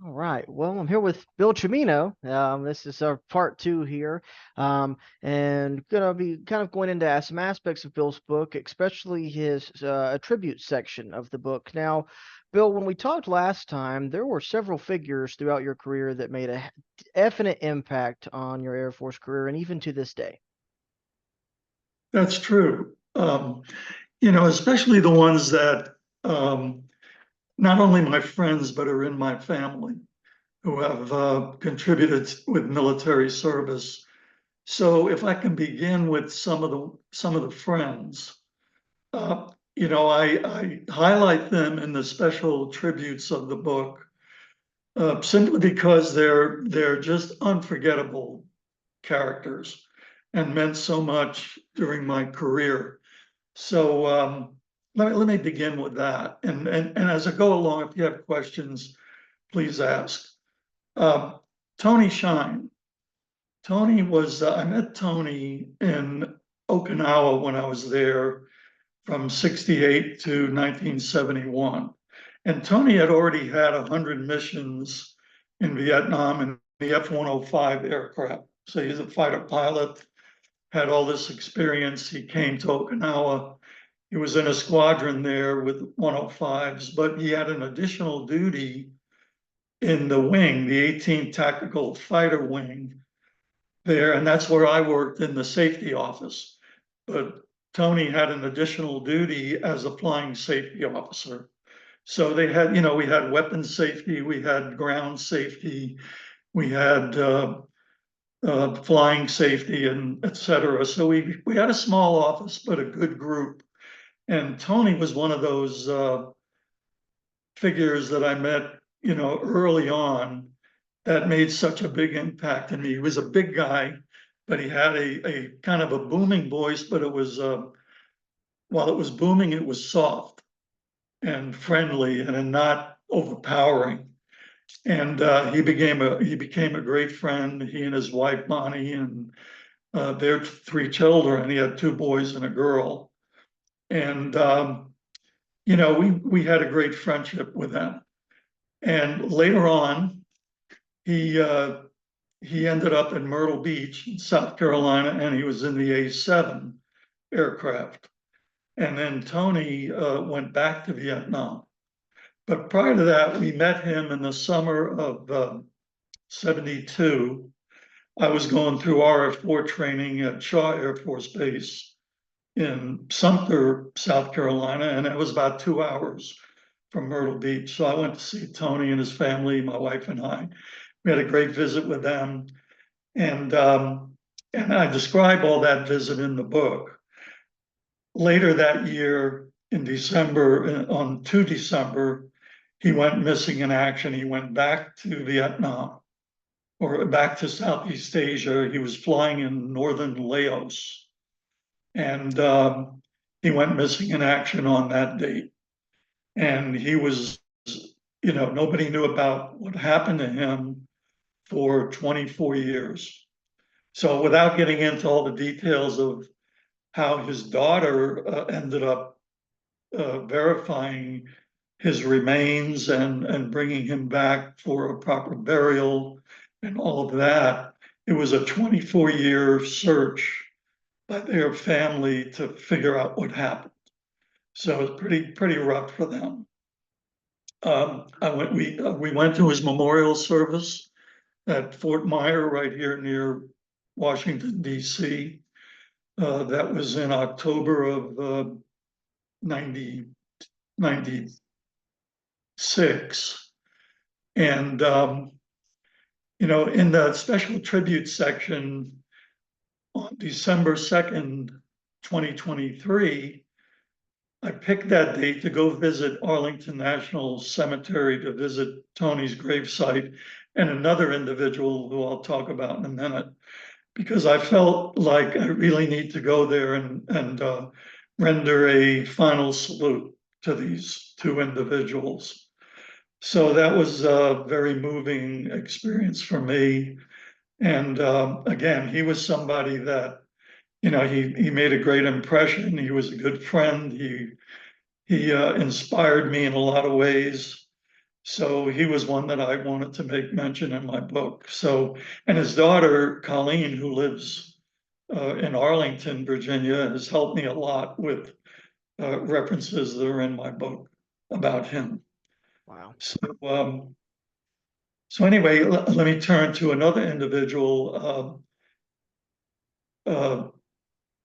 All right. Well, I'm here with Bill Cimino. This is our part two here, and gonna be kind of going into some aspects of Bill's book, especially his attribute section of the book. Now, Bill, when we talked last time, there were several figures throughout your career that made a definite impact on your Air Force career, and even to this day. That's true. Especially the ones that not only my friends, but are in my family who have contributed with military service. So if I can begin with some of the friends, I highlight them in the special tributes of the book, simply because they're just unforgettable characters and meant so much during my career. So let me begin with that. And as I go along, if you have questions, please ask. Um, Tony Shine. I met Tony in Okinawa when I was there from 68 to 1971. And Tony had already had 100 missions in Vietnam in the F-105 aircraft. So he's a fighter pilot, had all this experience. He came to Okinawa. He was in a squadron there with 105s, but he had an additional duty in the wing, the 18th Tactical Fighter Wing there, and that's where I worked in the safety office. But Tony had an additional duty as a flying safety officer. So they had, we had weapons safety, we had ground safety, we had flying safety, and et cetera. So we had a small office, but a good group. And Tony was one of those figures that I met, early on that made such a big impact on me. He was a big guy, but he had a kind of a booming voice, but it was, while it was booming, it was soft and friendly and not overpowering. And he became a great friend. He and his wife Bonnie and their three children. He had two boys and a girl. And we had a great friendship with them. And later on, he he ended up in Myrtle Beach, South Carolina, and he was in the A-7 aircraft. And then Tony went back to Vietnam. But prior to that, we met him in the summer of 72. I was going through RF-4 training at Shaw Air Force Base in Sumter, South Carolina, and it was about 2 hours from Myrtle Beach. So I went to see Tony and his family, my wife and I. We had a great visit with them. And I describe all that visit in the book. Later that year, in December, on 2 December, he went missing in action. He went back to Vietnam or back to Southeast Asia. He was flying in northern Laos. And he went missing in action on that date. And he was, nobody knew about what happened to him for 24 years. So without getting into all the details of how his daughter ended up verifying his remains and bringing him back for a proper burial and all of that, it was a 24-year search by their family to figure out what happened. So it was pretty rough for them. We went to his memorial service at Fort Myer, right here near Washington, D.C. That was in October of 1996. And, in the special tribute section on December 2nd, 2023, I picked that date to go visit Arlington National Cemetery to visit Tony's gravesite and another individual who I'll talk about in a minute, because I felt like I really need to go there and render a final salute to these two individuals. So that was a very moving experience for me. And again, he was somebody that, he made a great impression. He was a good friend. He inspired me in a lot of ways. So he was one that I wanted to make mention in my book. So, and his daughter, Colleen, who lives in Arlington, Virginia, has helped me a lot with references that are in my book about him. Wow. So, so anyway, let me turn to another individual.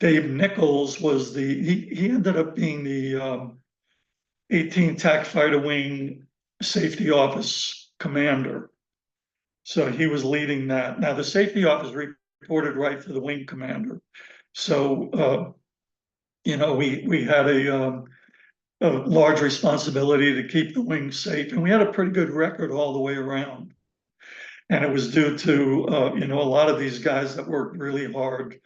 Dave Nichols was he ended up being the 18th TAC Fighter Wing Safety Office Commander. So he was leading that. Now the Safety Office reported right to the Wing Commander. So, we had a large responsibility to keep the wing safe, and we had a pretty good record all the way around. And it was due to, a lot of these guys that worked really hard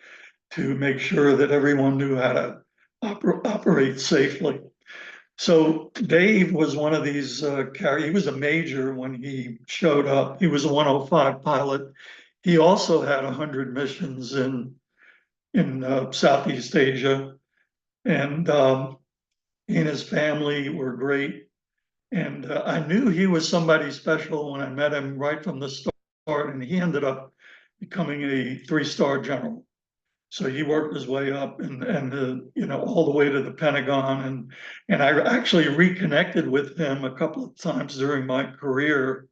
to make sure that everyone knew how to operate safely. So Dave was one of these he was a major when he showed up. He was a 105 pilot. He also had 100 missions in Southeast Asia, and he and his family were great. And I knew he was somebody special when I met him right from the start, and he ended up becoming a 3-star general. So he worked his way up and all the way to the Pentagon, and I actually reconnected with him a couple of times during my career.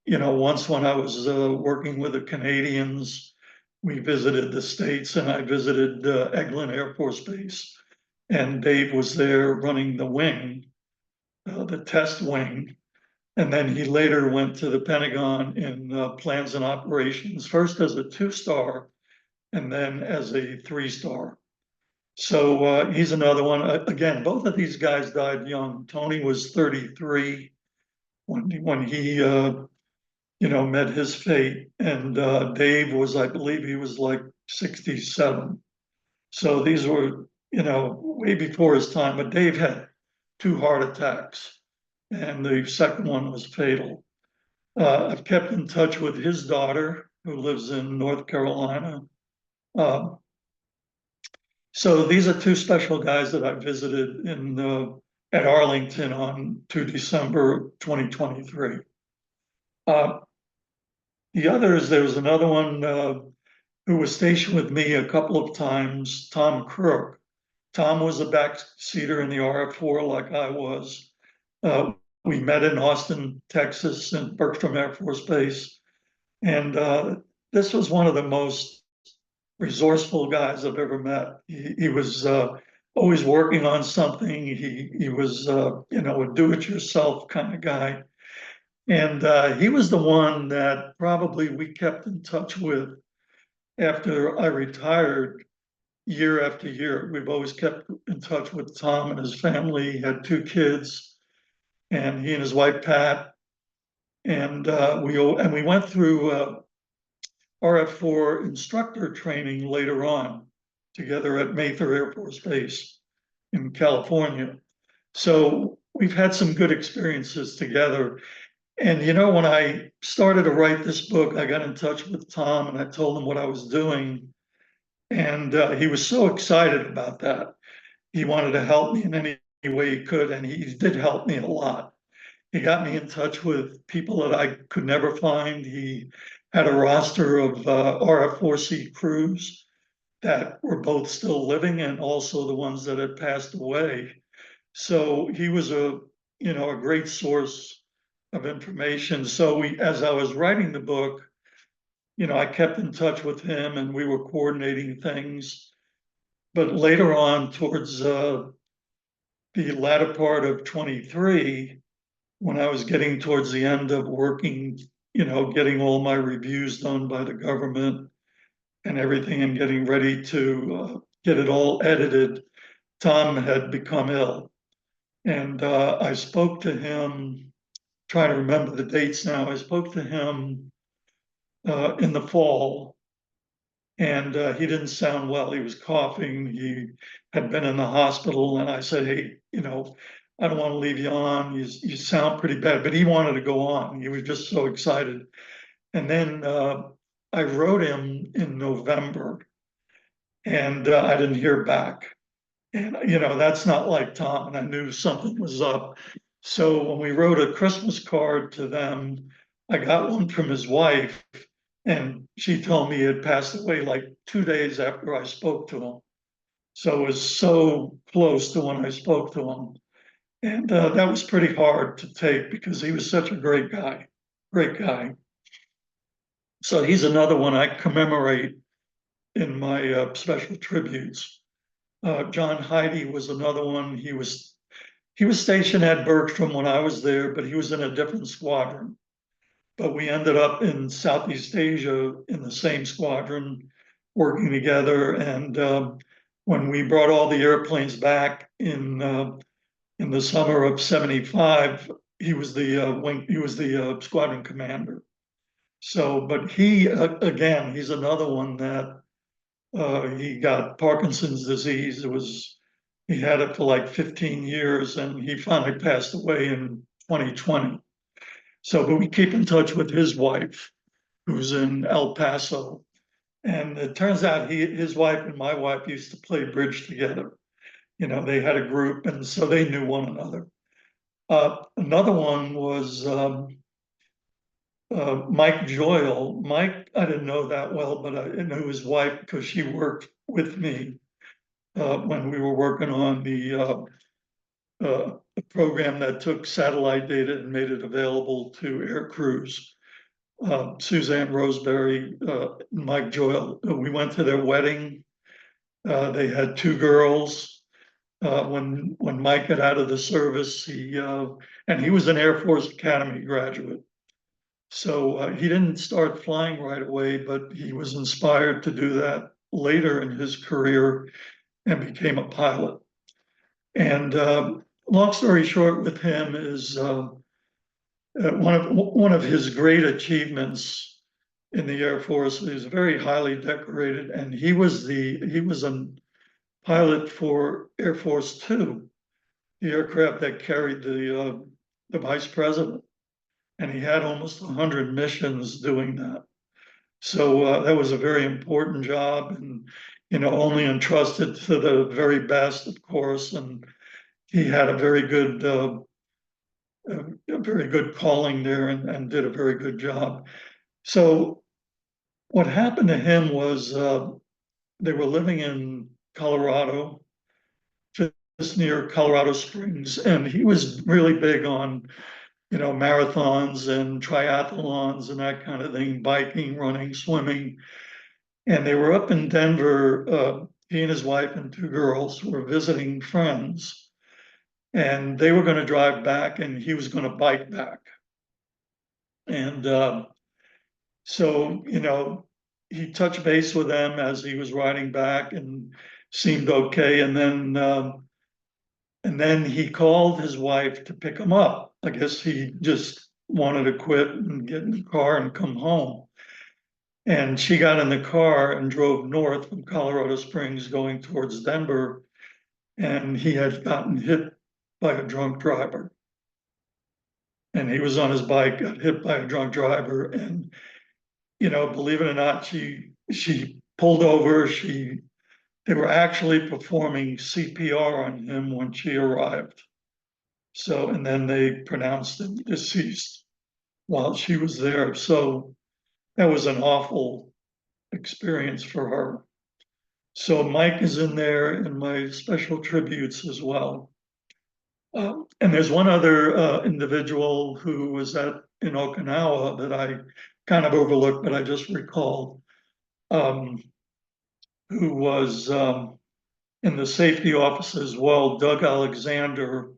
Once when I was working with the Canadians, we visited the States, and I visited Eglin Air Force Base, and Dave was there running the wing, the test wing. And then he later went to the Pentagon in plans and operations, first as a 2-star and then as a 3-star. So he's another one. Again, both of these guys died young. Tony was 33 when he met his fate, and Dave was, I believe, he was like 67. So these were way before his time. But Dave had 2 heart attacks, and the second one was fatal. I've kept in touch with his daughter, who lives in North Carolina. Uh, So these are 2 special guys that I visited at Arlington on to December 2023. The others, there was another one who was stationed with me a couple of times, Tom Crook. Tom was a backseater in the RF-4 like I was. We met in Austin, Texas, in Bergstrom Air Force Base. And this was one of the most resourceful guys I've ever met. He was always working on something. He was a do-it-yourself kind of guy, and he was the one that probably we kept in touch with after I retired. Year after year, we've always kept in touch with Tom and his family. He had 2 kids, and he and his wife Pat, and we went through RF-4 instructor training later on together at Mather Air Force Base in California. So we've had some good experiences together. And when I started to write this book, I got in touch with Tom and I told him what I was doing. And he was so excited about that. He wanted to help me in any way he could, and he did help me a lot. He got me in touch with people that I could never find. He had a roster of RF-4C crews that were both still living and also the ones that had passed away. So he was a great source of information. So as I was writing the book, I kept in touch with him and we were coordinating things. But later on, towards the latter part of 23, when I was getting towards the end of working, getting all my reviews done by the government and everything and getting ready to get it all edited, Tom had become ill. And I spoke to him, trying to remember the dates now. I spoke to him in the fall, and he didn't sound well. He was coughing. He had been in the hospital, and I said, "Hey, I don't want to leave you on. You sound pretty bad," but he wanted to go on. He was just so excited. And then I wrote him in November, and I didn't hear back. And that's not like Tom. And I knew something was up. So when we wrote a Christmas card to them, I got one from his wife, and she told me he had passed away like 2 days after I spoke to him. So it was so close to when I spoke to him. And that was pretty hard to take because he was such a great guy, great guy. So he's another one I commemorate in my special tributes. John Heidi was another one. He was stationed at Bergstrom when I was there, but he was in a different squadron. But we ended up in Southeast Asia in the same squadron, working together. And when we brought all the airplanes back in the summer of '75, he was the squadron commander. So, but he again, he's another one that he got Parkinson's disease. He had it for like 15 years, and he finally passed away in 2020. So, but we keep in touch with his wife, who's in El Paso. And it turns out his wife and my wife used to play bridge together. You know, they had a group, and so they knew one another. Another one was Mike Joyle. Mike, I didn't know that well, but I knew his wife because she worked with me when we were working on the program that took satellite data and made it available to air crews. Suzanne Roseberry, Mike Joyle, we went to their wedding. They had two girls. When Mike got out of the service, and he was an Air Force Academy graduate. So he didn't start flying right away, but he was inspired to do that later in his career and became a pilot. And long story short, with him is one of his great achievements in the Air Force. He was very highly decorated, and he was a pilot for Air Force Two, the aircraft that carried the vice president, and he had almost 100 missions doing that. So that was a very important job, and only entrusted to the very best, of course. And he had a very good calling there, and did a very good job. So what happened to him was they were living in Colorado, just near Colorado Springs, and he was really big on marathons and triathlons and that kind of thing, biking, running, swimming. And they were up in Denver. He and his wife and two girls were visiting friends, and they were going to drive back, and he was going to bike back. And so, he touched base with them as he was riding back, and seemed okay. And then he called his wife to pick him up. I guess he just wanted to quit and get in the car and come home. And she got in the car and drove north from Colorado Springs going towards Denver. And he had gotten hit by a drunk driver. And he was on his bike, got hit by a drunk driver. And, believe it or not, she pulled over. They were actually performing CPR on him when she arrived. So, and then they pronounced him deceased while she was there. So that was an awful experience for her. So Mike is in there in my special tributes as well. And there's one other individual who was in Okinawa that I kind of overlooked, but I just recalled, um, who was in the safety office as well, Doug Alexander.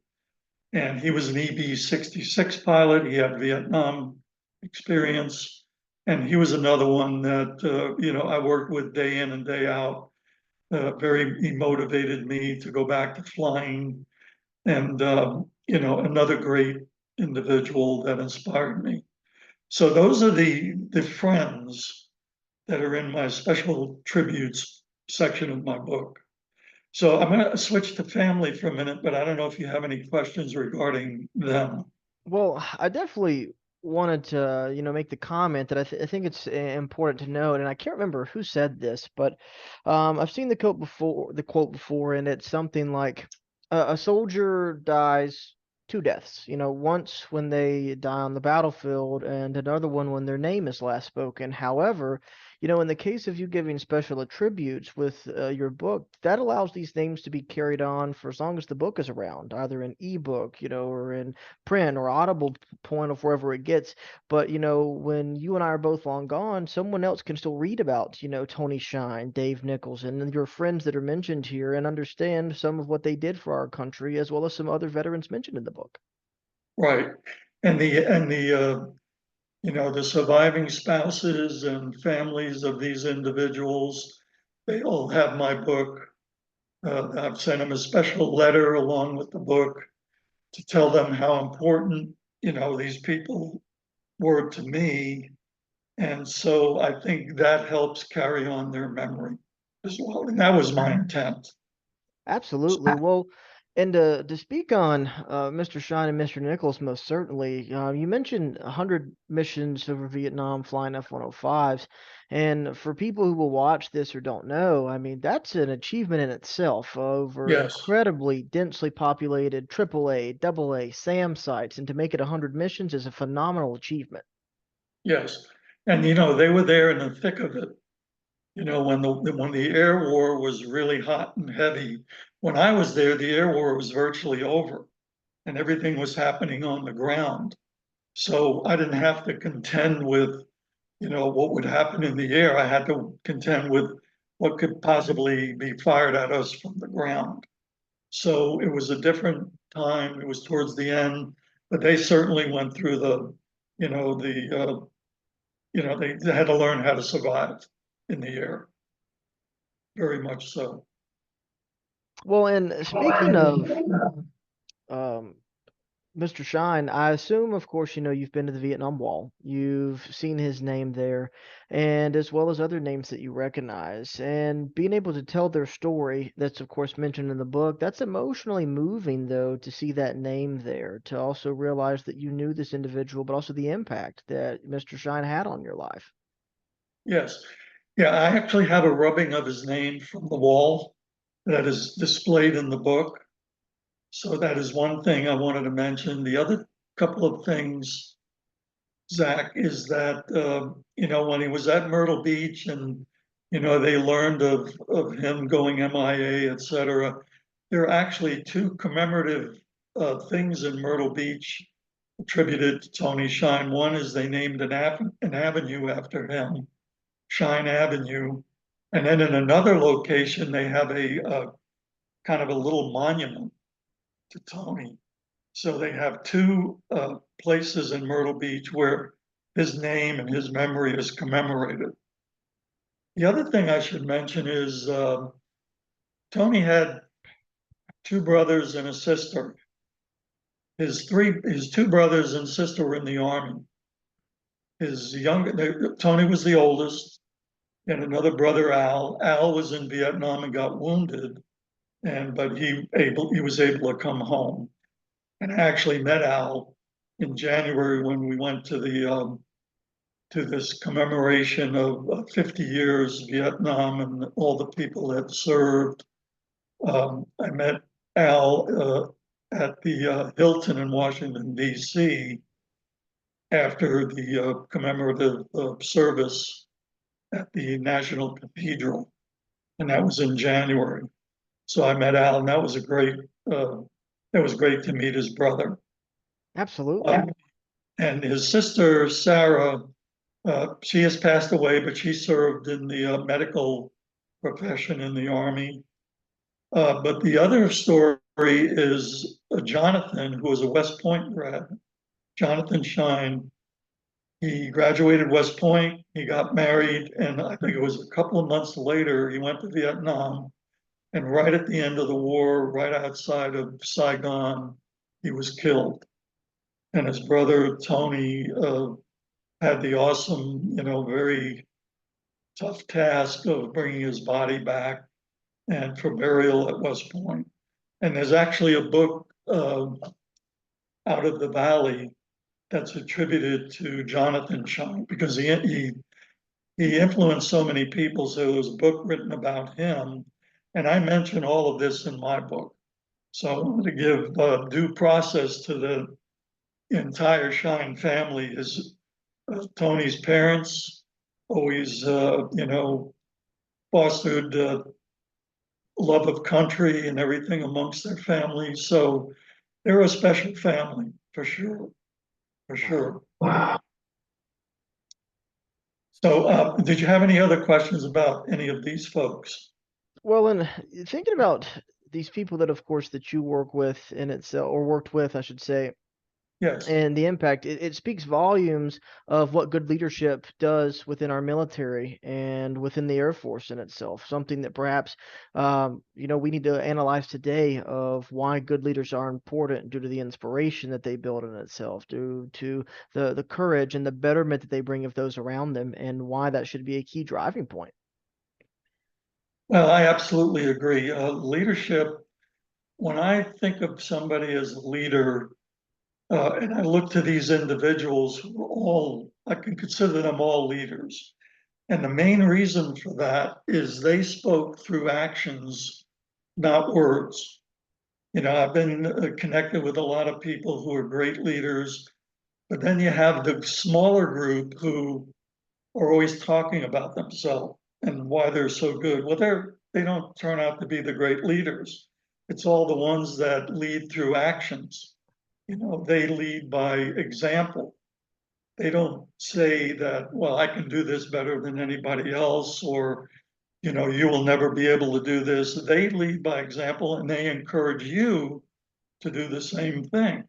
And he was an EB-66 pilot. He had Vietnam experience. And he was another one that, I worked with day in and day out. He motivated me to go back to flying. And, another great individual that inspired me. So those are the friends that are in my special tributes section of my book. So I'm going to switch to family for a minute, but I don't know if you have any questions regarding them. Well, I definitely wanted to, make the comment that I think it's important to note, and I can't remember who said this, but I've seen the quote before, and it's something like a soldier dies two deaths. Once when they die on the battlefield, and another one when their name is last spoken. However, in the case of you giving special attributes with your book, that allows these names to be carried on for as long as the book is around, either in ebook, or in print or audible point of wherever it gets. But when you and I are both long gone, someone else can still read about, Tony Shine, Dave Nichols, and your friends that are mentioned here, and understand some of what they did for our country, as well as some other veterans mentioned in the book. Right. And the surviving spouses and families of these individuals, they all have my book. I've sent them a special letter along with the book to tell them how important, these people were to me. And so I think that helps carry on their memory as well. And that was my intent. Absolutely. Well, and to speak on Mr. Shine and Mr. Nichols, most certainly, you mentioned 100 missions over Vietnam flying F-105s. And for people who will watch this or don't know, I mean, that's an achievement in itself over Yes, incredibly densely populated AAA, AA, SAM sites. And to make it 100 missions is a phenomenal achievement. yes. And, they were there in the thick of it. When the air war was really hot and heavy. When I was there, the air war was virtually over and everything was happening on the ground. So I didn't have to contend with, what would happen in the air. I had to contend with what could possibly be fired at us from the ground. So it was a different time. It was towards the end, but they certainly went through you know, the, uh, they had to learn how to survive in the air, very much so. Well, and speaking of um, Mr. Shine, I assume, of course, you've been to the Vietnam Wall. You've seen his name there, and as well as other names that you recognize. And being able to tell their story, that's of course mentioned in the book, that's emotionally moving, though, to see that name there, to also realize that you knew this individual, but also the impact that Mr. Shine had on your life. Yes. Yeah, I actually have a rubbing of his name from the wall that is displayed in the book. So that is one thing I wanted to mention. The other couple of things, Zach, is that, when he was at Myrtle Beach and, they learned of him going MIA, et cetera, there are actually two commemorative things in Myrtle Beach attributed to Tony Shine. One is they named an avenue after him, Shine Avenue. And then in another location, they have a kind of a little monument to Tony. So they have two places in Myrtle Beach where his name and his memory is commemorated. The other thing I should mention is Tony had two brothers and a sister. His two brothers and sister were in the army. Tony was the oldest, and another brother, Al. Al was in Vietnam and got wounded, but he was able to come home. And I actually met Al in January when we went to this commemoration of 50 years Vietnam and all the people that served. I met Al at the Hilton in Washington, D.C. after the commemorative service at the National Cathedral, and that was in January. So I met Al, and uh, that was great to meet his brother. Absolutely. Um, and his sister, Sarah, she has passed away, but she served in the medical profession in the Army. But the other story is Jonathan, who was a West Point grad, Jonathan Shine. He graduated West Point, he got married, and I think it was a couple of months later, he went to Vietnam. And right at the end of the war, right outside of Saigon, he was killed. And his brother, Tony, had the awesome, very tough task of bringing his body back and for burial at West Point. And there's actually a book out of the valley that's attributed to Jonathan Shine because he influenced so many people. So there was a book written about him, and I mention all of this in my book. So I wanted to give due process to the entire Shine family. His Tony's parents always, fostered love of country and everything amongst their family. So they're a special family for sure, for sure. So did you have any other questions about any of these folks? Well, and thinking about these people that, of course, that you work with in itself, or worked with, I should say, Yes. and the impact, it speaks volumes of what good leadership does within our military and within the Air Force in itself. Something that perhaps, we need to analyze today of why good leaders are important due to the inspiration that they build in itself, due to the courage and the betterment that they bring of those around them, and why that should be a key driving point. Well, I absolutely agree. Leadership, when I think of somebody as a leader, and I look to these individuals who are all, I can consider them all leaders. And the main reason for that is they spoke through actions, not words. I've been connected with a lot of people who are great leaders, but then you have the smaller group who are always talking about themselves and why they're so good. Well, they don't turn out to be the great leaders. It's all the ones that lead through actions. They lead by example. They don't say that, well, I can do this better than anybody else, or, you will never be able to do this. They lead by example and they encourage you to do the same thing.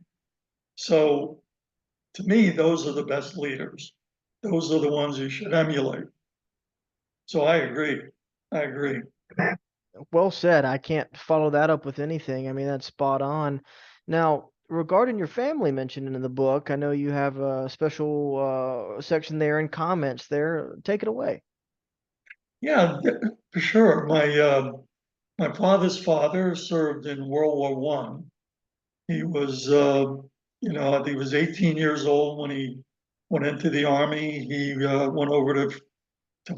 So to me, those are the best leaders. Those are the ones you should emulate. So I agree. I agree. Well said. I can't follow that up with anything. I mean, that's spot on. Now, regarding your family mentioned in the book, I know you have a special section there in comments there. Take it away. Yeah, for sure. My father's father served in World War One. He was, he was 18 years old when he went into the army. He went over to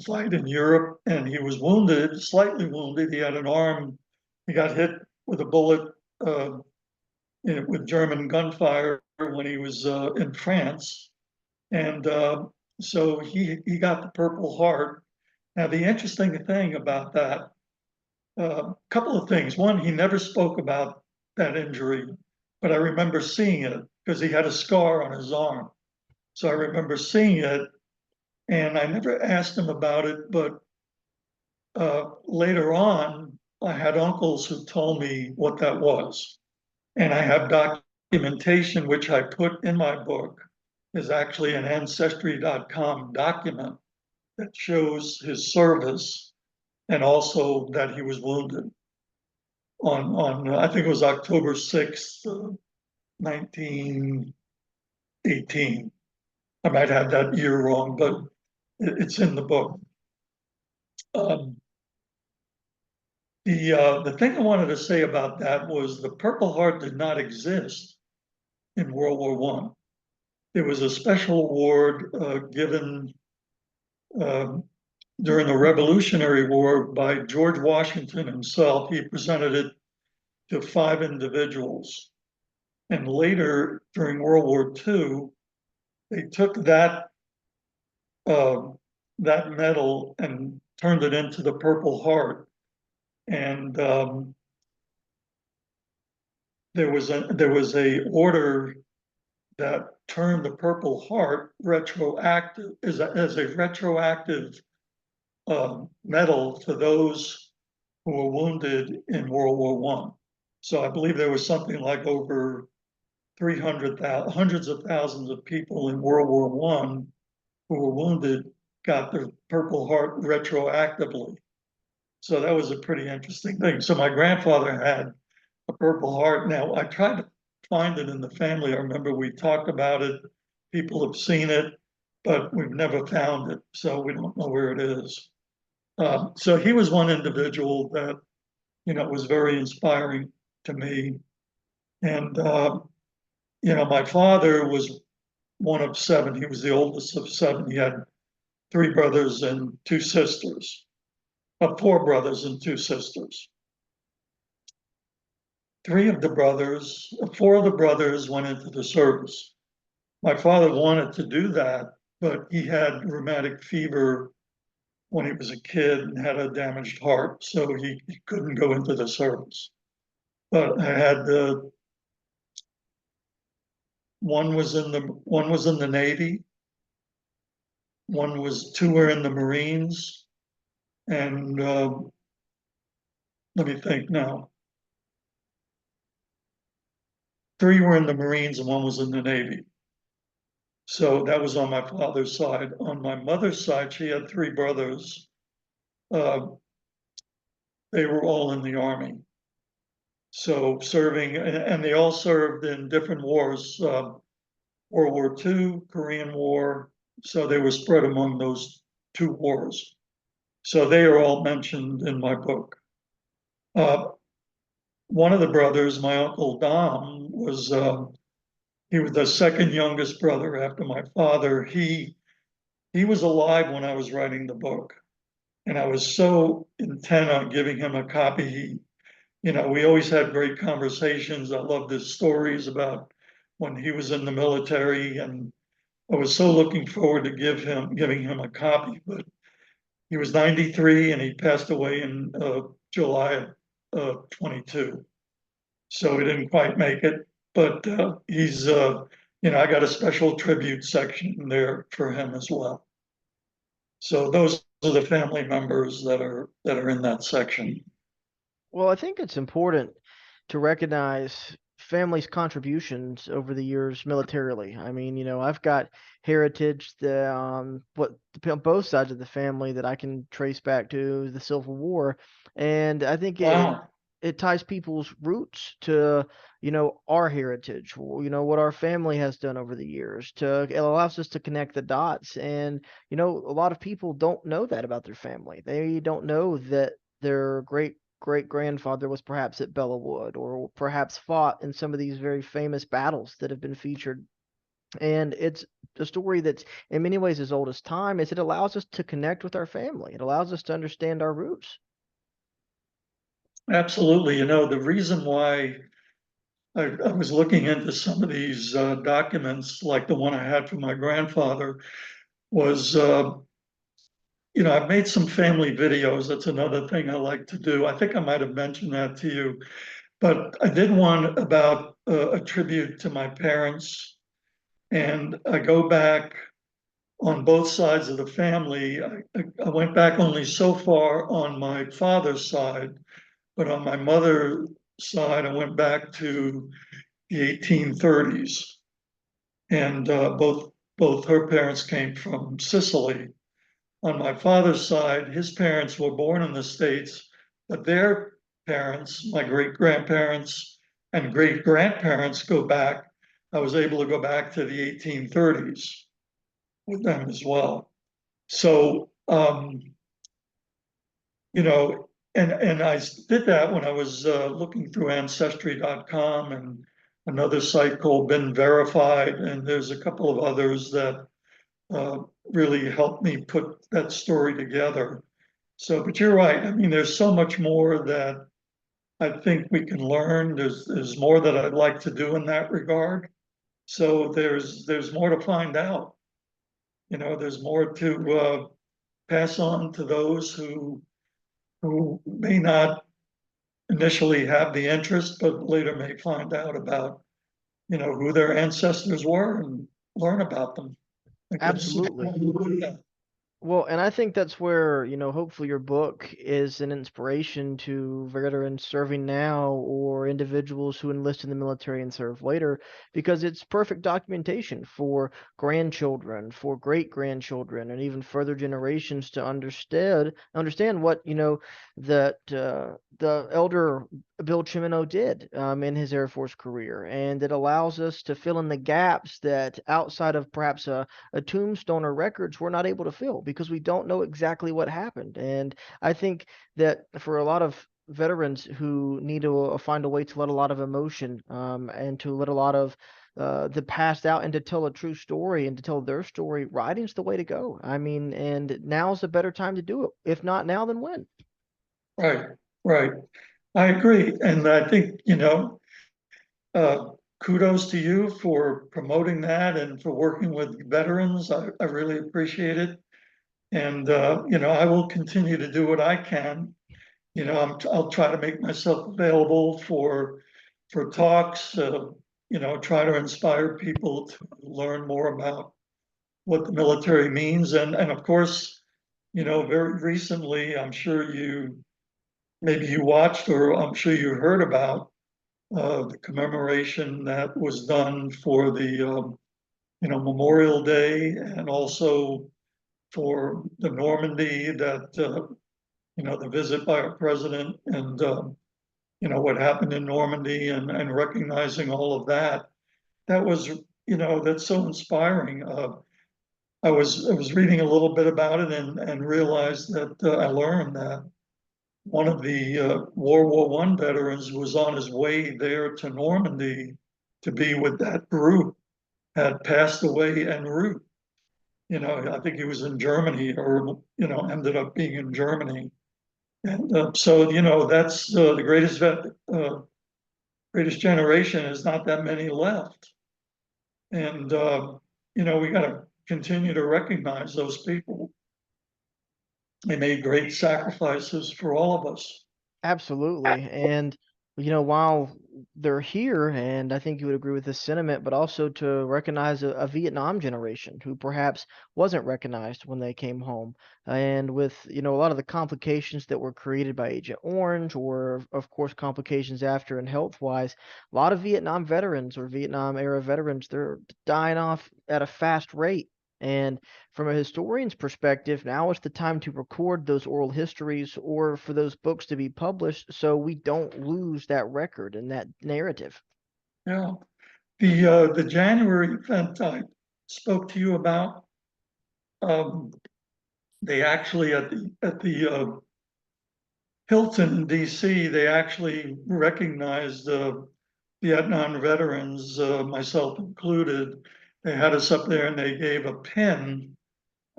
fight in Europe, and he was wounded, slightly wounded. He had an arm. He got hit with a bullet uh, with German gunfire when he was in France, and so he got the Purple Heart. Now the interesting thing about that, a couple of things. One, he never spoke about that injury, but I remember seeing it because he had a scar on his arm. So I remember seeing it, and I never asked him about it, but later on, I had uncles who told me what that was. And I have documentation, which I put in my book, is actually an ancestry.com document that shows his service and also that he was wounded on I think it was October 6th, 1918. I might have that year wrong, but it's in the book. Um, the thing I wanted to say about that was the Purple Heart did not exist in World War One. There was a special award given um, during the Revolutionary War by George Washington himself. He presented it to 5 individuals. And later, during World War II, they took uh, that medal and turned it into the Purple Heart. And there was a order that turned the Purple Heart retroactive as a retroactive medal to those who were wounded in World War One. So I believe there was something like over 300,000, hundreds of thousands of people in World War One who were wounded got the Purple Heart retroactively. So that was a pretty interesting thing. So my grandfather had a Purple Heart. Now I tried to find it in the family. I remember we talked about it. People have seen it, but we've never found it. So we don't know where it is. So he was one individual that, was very inspiring to me. And, my father was one of seven. He was the oldest of seven. He had 3 brothers and 2 sisters, 4 brothers and 2 sisters. four of the brothers went into the service. My father wanted to do that, but he had rheumatic fever when he was a kid and had a damaged heart, so he couldn't go into the service. But I had one was in the Navy, two were in the Marines, and let me think now. Three were in the Marines and one was in the Navy. So that was on my father's side. On my mother's side, she had three brothers. Uh, they were all in the Army. So serving, and they all served in different wars, World War II, Korean War. So they were spread among those two wars. So they are all mentioned in my book. One of the brothers, my uncle Dom, he was the second youngest brother after my father. He was alive when I was writing the book, and I was so intent on giving him a copy. We always had great conversations. I loved his stories about when he was in the military, and I was so looking forward to giving him a copy. But he was 93 and he passed away in July of 22. So he didn't quite make it, but I got a special tribute section there for him as well. So those are the family members that are in that section. Well, I think it's important to recognize families' contributions over the years militarily. I mean, I've got heritage that both sides of the family that I can trace back to the Civil War, and I think Wow. it ties people's roots to our heritage, what our family has done over the years. It allows us to connect the dots, and a lot of people don't know that about their family. They don't know that their great grandfather was perhaps at Bellawood or perhaps fought in some of these very famous battles that have been featured. And it's a story that's in many ways as old as time, as it allows us to connect with our family. It allows us to understand our roots. Absolutely. The reason why I was looking into some of these documents, like the one I had from my grandfather, was, I've made some family videos. That's another thing I like to do. I think I might have mentioned that to you, but I did one about a tribute to my parents. And I go back on both sides of the family. I went back only so far on my father's side, but on my mother's side, I went back to the 1830s. And both her parents came from Sicily. On my father's side, his parents were born in the States, but their parents, my great grandparents and great grandparents, go back. I was able to go back to the 1830s with them as well. So, and I did that when I was looking through ancestry.com and another site called Been Verified, and there's a couple of others that uh, really helped me put that story together. So, but you're right. I mean, there's so much more that I think we can learn. There's more that I'd like to do in that regard. So there's more to find out. There's more to pass on to those who may not initially have the interest, but later may find out about who their ancestors were and learn about them. I guess. Absolutely. Well, and I think that's where, hopefully your book is an inspiration to veterans serving now or individuals who enlist in the military and serve later, because it's perfect documentation for grandchildren, for great grandchildren, and even further generations to understand what, that the elder Bill Cimino did in his Air Force career. And it allows us to fill in the gaps that outside of perhaps a tombstone or records we're not able to fill because we don't know exactly what happened. And I think that for a lot of veterans who need to find a way to let a lot of emotion and to let a lot of the past out and to tell a true story and to tell their story, writing's the way to go. I mean, and now's a better time to do it. If not now, then when? Right, right. I agree. And I think, uh, kudos to you for promoting that and for working with veterans. I really appreciate it. And, I will continue to do what I can. I'll try to make myself available for talks, try to inspire people to learn more about what the military means. And of course, very recently, I'm sure maybe you watched, or I'm sure you heard about the commemoration that was done for the, Memorial Day, and also for the Normandy that, the visit by our president, and, what happened in Normandy, and recognizing all of that. That was, that's so inspiring. I was reading a little bit about it, and realized that I learned that one of the World War One veterans was on his way there to Normandy to be with that group, had passed away en route. I think he was in Germany, or, ended up being in Germany. And so, that's the greatest generation is not that many left. And, we got to continue to recognize those people. They made great sacrifices for all of us. Absolutely. And, while they're here, and I think you would agree with this sentiment, but also to recognize a Vietnam generation who perhaps wasn't recognized when they came home. And with, a lot of the complications that were created by Agent Orange, or, of course, complications after and health wise, a lot of Vietnam veterans or Vietnam era veterans, they're dying off at a fast rate. And from a historian's perspective, now is the time to record those oral histories or for those books to be published so we don't lose that record and that narrative. Yeah. The January event I spoke to you about, um, they actually at the Hilton in DC, they actually recognized Vietnam veterans, myself included. They had us up there, and they gave a pin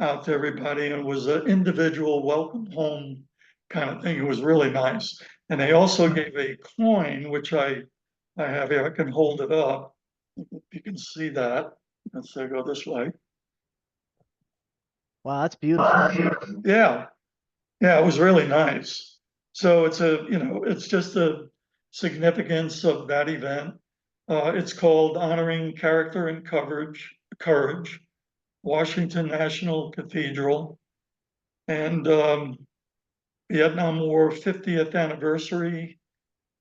out to everybody, and it was an individual welcome home kind of thing. It was really nice. And they also gave a coin, which I have here. I can hold it up. You can see that. Let's say go this way. Wow, that's beautiful. Yeah, yeah, it was really nice. So it's just a significance of that event. It's called Honoring Character and Courage, Washington National Cathedral, and Vietnam War 50th anniversary.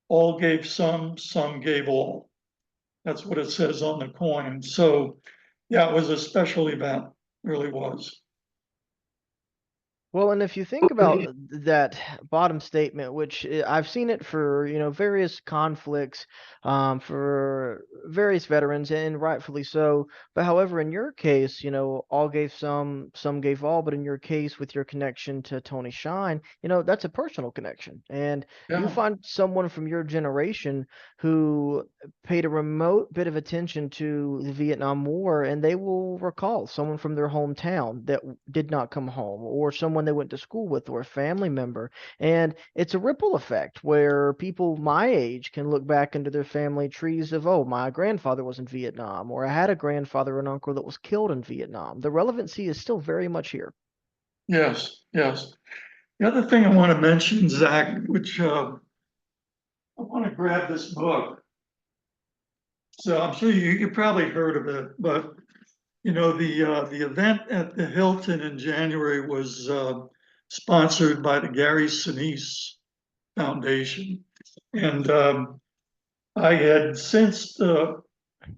All gave some gave all. That's what it says on the coin. So, yeah, it was a special event, really was. Well, and if you think about that bottom statement, which I've seen it for, various conflicts, for various veterans, and rightfully so. But however, in your case, all gave some gave all. But in your case, with your connection to Tony Shine, that's a personal connection. And you Yeah, find someone from your generation who paid a remote bit of attention to the Vietnam War, and they will recall someone from their hometown that did not come home, or someone they went to school with, or a family member. And it's a ripple effect where people my age can look back into their family trees of, oh, my grandfather was in Vietnam, or I had a grandfather or an uncle that was killed in Vietnam. The relevancy is still very much here. yes, yes. The other thing I want to mention, Zach, which I want to grab this book. So I'm sure you probably heard of it, but the event at the Hilton in January was sponsored by the Gary Sinise Foundation. And I had since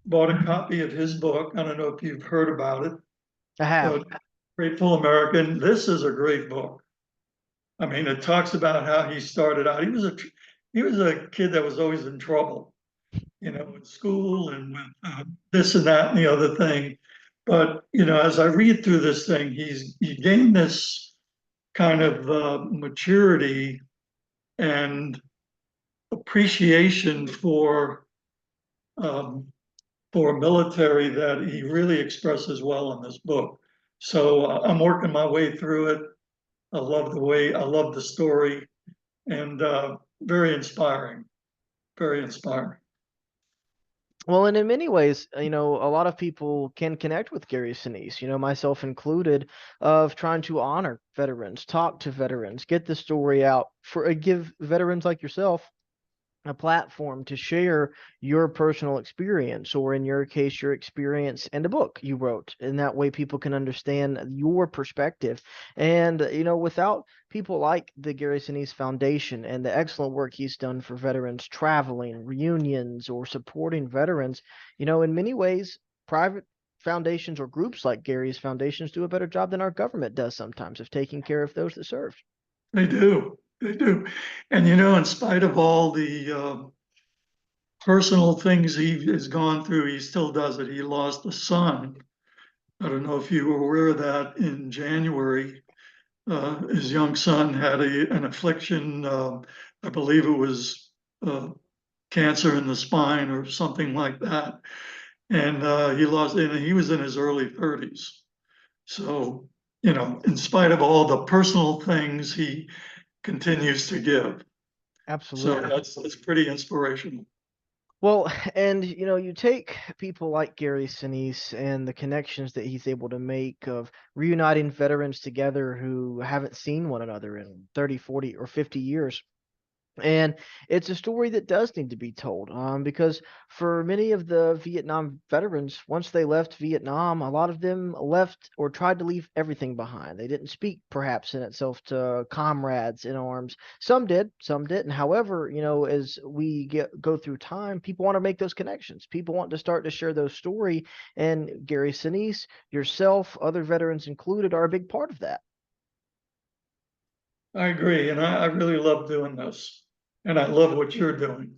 bought a copy of his book. I don't know if you've heard about it. I have. Grateful American. This is a great book. I mean, it talks about how he started out. He was a kid that was always in trouble, in school, and with this and that and the other thing. But as I read through this thing, he gained this kind of maturity and appreciation um, for military that he really expresses well in this book. So I'm working my way through it. I love the story, and very inspiring, very inspiring. Well, and in many ways, a lot of people can connect with Gary Sinise, myself included, of trying to honor veterans, talk to veterans, get the story out give veterans like yourself a platform to share your personal experience, or in your case, your experience and a book you wrote. And that way people can understand your perspective. And, without people like the Gary Sinise Foundation and the excellent work he's done for veterans traveling, reunions, or supporting veterans, in many ways, private foundations or groups like Gary's foundations do a better job than our government does sometimes of taking care of those that serve. They do, they do. And in spite of all the personal things he has gone through, he still does it. He lost a son. I don't know if you were aware of that in January. His young son had an affliction. I believe it was uh, cancer in the spine or something like that. And he lost, and he was in his early 30s. So, in spite of all the personal things, he continues to give. So Absolutely. that's pretty inspirational. Well, and you take people like Gary Sinise and the connections that he's able to make of reuniting veterans together who haven't seen one another in 30, 40, or 50 years. And it's a story that does need to be told, because for many of the Vietnam veterans, once they left Vietnam, a lot of them left or tried to leave everything behind. They didn't speak, perhaps, in itself to comrades in arms. Some did, some didn't. However, as we go through time, people want to make those connections. People want to start to share those story, and Gary Sinise, yourself, other veterans included, are a big part of that. I agree, and I really love doing this, and I love what you're doing.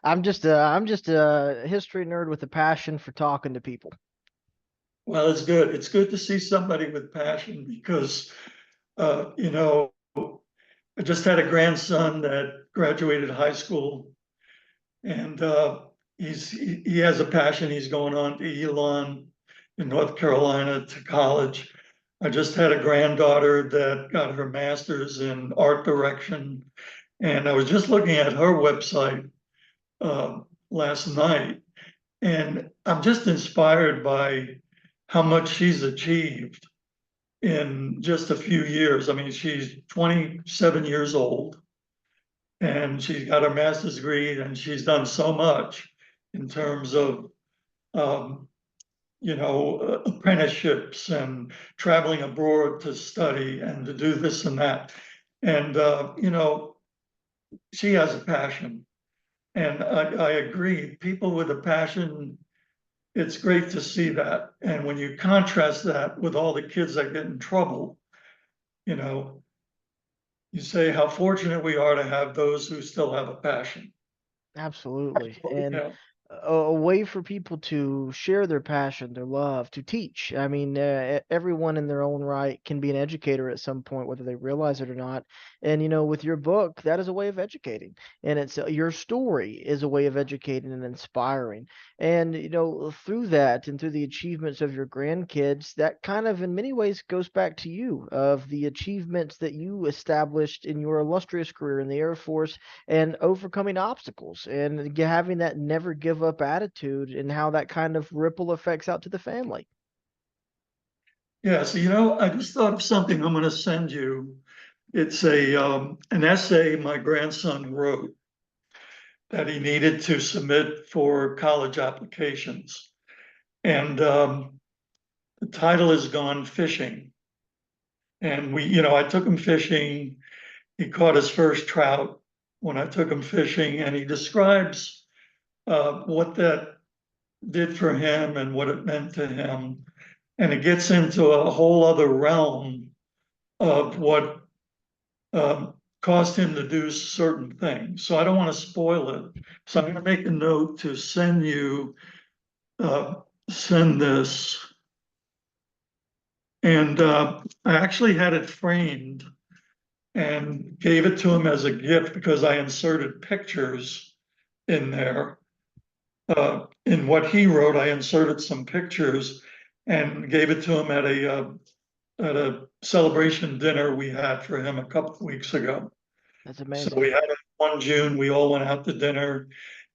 I'm just a history nerd with a passion for talking to people. Well, it's good. It's good to see somebody with passion because, uh, you know, I just had a grandson that graduated high school, and he has a passion. He's going on to Elon in North Carolina to college. I just had a granddaughter that got her master's in art direction, and I was just looking at her website uh, last night, and I'm just inspired by how much she's achieved in just a few years. I mean, she's 27 years old and she's got her master's degree and she's done so much in terms of, um, apprenticeships and traveling abroad to study and to do this and that. And, she has a passion. And I agree, people with a passion, it's great to see that. And when you contrast that with all the kids that get in trouble, you know, you say how fortunate we are to have those who still have a passion. Absolutely. And Yeah, a way for people to share their passion, their love, to teach. I mean, everyone in their own right can be an educator at some point, whether they realize it or not. And, with your book, that is a way of educating. And your story is a way of educating and inspiring. And, through that and through the achievements of your grandkids, that kind of in many ways goes back to you, of the achievements that you established in your illustrious career in the Air Force and overcoming obstacles and having that never give up attitude, and how that kind of ripple effects out to the family. yeah. So, I just thought of something I'm going to send you. It's an essay my grandson wrote that he needed to submit for college applications. And the title is Gone Fishing. And I took him fishing. He caught his first trout when I took him fishing, and he describes what that did for him and what it meant to him. And it gets into a whole other realm of what caused him to do certain things. So I don't want to spoil it. So I'm going to make a note to uh, send this. And I actually had it framed and gave it to him as a gift because I inserted pictures in there. In what he wrote, I inserted some pictures and gave it to him at a celebration dinner we had for him a couple of weeks ago. That's So amazing. we had it one June, we all went out to dinner,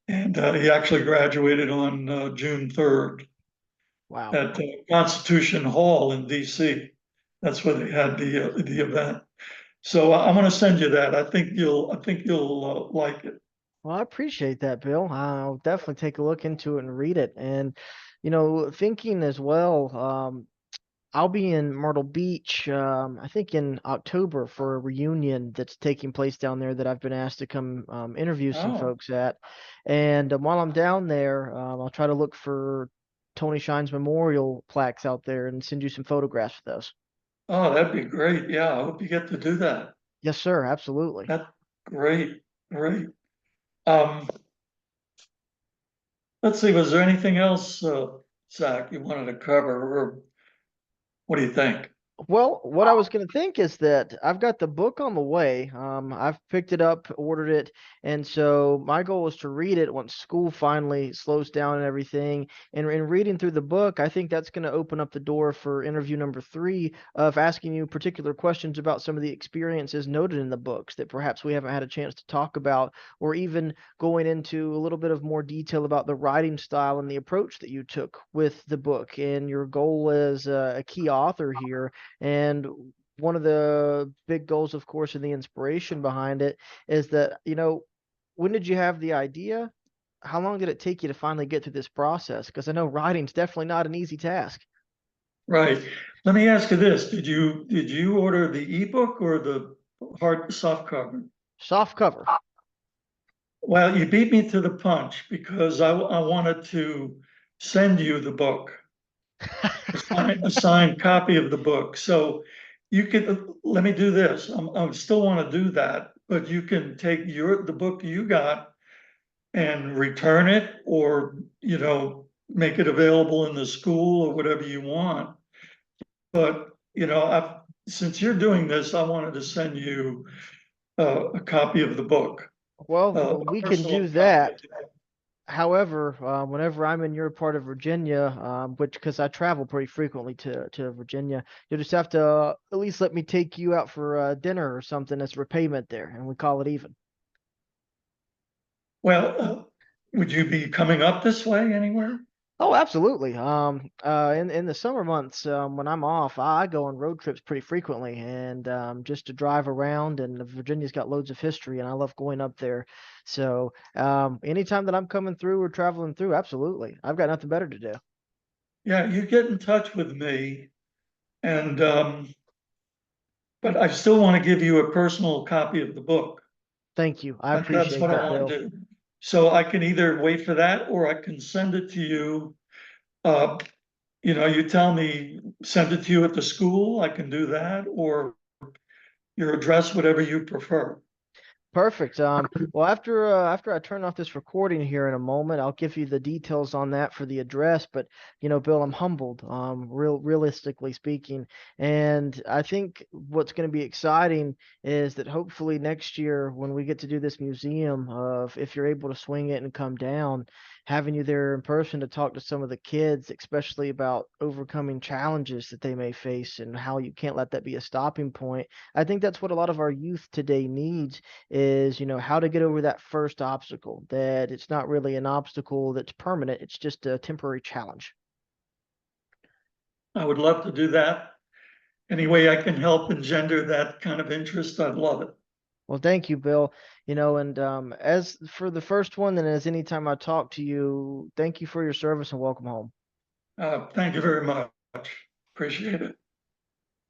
and he actually graduated on June 3rd Wow. at Constitution Hall in DC. That's where they had the event. So I'm going to send you that. I think you'll like it. Well, I appreciate that, Bill. I'll definitely take a look into it and read it. And, thinking as well, I'll be in Myrtle Beach, I think in October for a reunion that's taking place down there that I've been asked to come interview some Oh, folks at. And while I'm down there, I'll try to look for Tony Shine's memorial plaques out there and send you some photographs of those. oh, that'd be great. Yeah, I hope you get to do that. Yes, sir. Absolutely. That's great, great. Um, let's see, was there anything else, Zach, you wanted to cover, or what do you think? Well, what I was going to think is that I've got the book on the way. I've picked it up, ordered it, and so my goal is to read it once school finally slows down and everything. And in reading through the book, I think that's going to open up the door for interview number 3 of asking you particular questions about some of the experiences noted in the books that perhaps we haven't had a chance to talk about, or even going into a little bit of more detail about the writing style and the approach that you took with the book and your goal as a key author here. And one of the big goals, of course, and the inspiration behind it is that, when did you have the idea? How long did it take you to finally get through this process? Because I know writing's definitely not an easy task. Right. Let me ask you this. Did you order the ebook or the soft cover? Soft cover. Well, you beat me to the punch because I wanted to send you the book, a signed copy of the book. So you could, let me do this. I still want to do that, but you can take the book you got and return it, or, make it available in the school or whatever you want. But, since you're doing this, I wanted to send you a copy of the book, Well, a we can personal do copy. that. However, whenever I'm in your part of Virginia, which because I travel pretty frequently to Virginia, you'll just have to at least let me take you out for dinner or something as repayment there, and we call it even. Well, would you be coming up this way anywhere? Oh, absolutely. In the summer months, when I'm off, I go on road trips pretty frequently, and just to drive around. And Virginia's got loads of history, and I love going up there. So, anytime that I'm coming through or traveling through, absolutely, I've got nothing better to do. Yeah, you get in touch with me, and but I still want to give you a personal copy of the book. Thank you. I That's appreciate what I that, want Bill. to do. So I can either wait for that, or I can send it to you. Uh, you tell me, send it to you at the school, I can do that, or your address, whatever you prefer. Perfect. Well, after I turn off this recording here in a moment, I'll give you the details on that for the address. But Bill, I'm humbled, realistically speaking, and I think what's going to be exciting is that hopefully next year when we get to do this museum of if you're able to swing it and come down, having you there in person to talk to some of the kids, especially about overcoming challenges that they may face and how you can't let that be a stopping point. I think that's what a lot of our youth today needs is, how to get over that first obstacle, that it's not really an obstacle that's permanent, it's just a temporary challenge. I would love to do that. Any way I can help engender that kind of interest, I'd love it. Well, thank you, Bill. And as for the first one, and as anytime I talk to you, thank you for your service and welcome home. Thank you very much. Appreciate it.